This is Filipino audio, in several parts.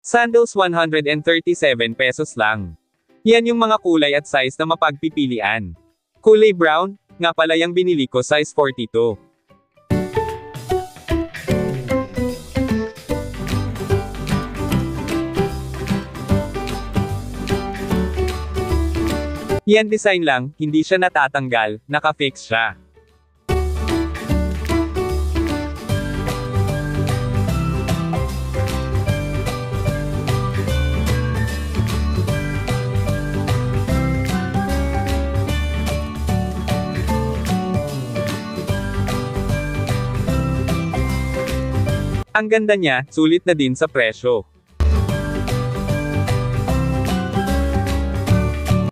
Sandals 137 pesos lang. Yan yung mga kulay at size na mapagpipilian. Kulay brown, nga pala yung binili ko, size 42. Yan design lang, hindi siya natatanggal, naka-fix siya. Ang ganda niya, sulit na din sa presyo.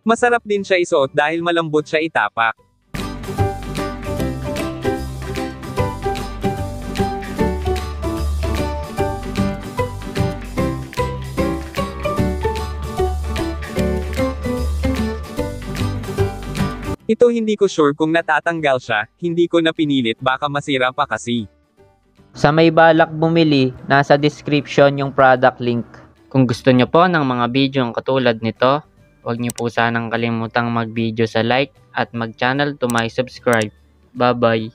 Masarap din siya isuot dahil malambot siya itapak. Ito hindi ko sure kung natatanggal siya, hindi ko na pinilit, baka masira pa kasi. Sa may balak bumili, nasa description yung product link. Kung gusto nyo po ng mga video katulad nito, huwag nyo po sanang kalimutang mag-video sa like at mag-channel to my subscribe. Bye-bye!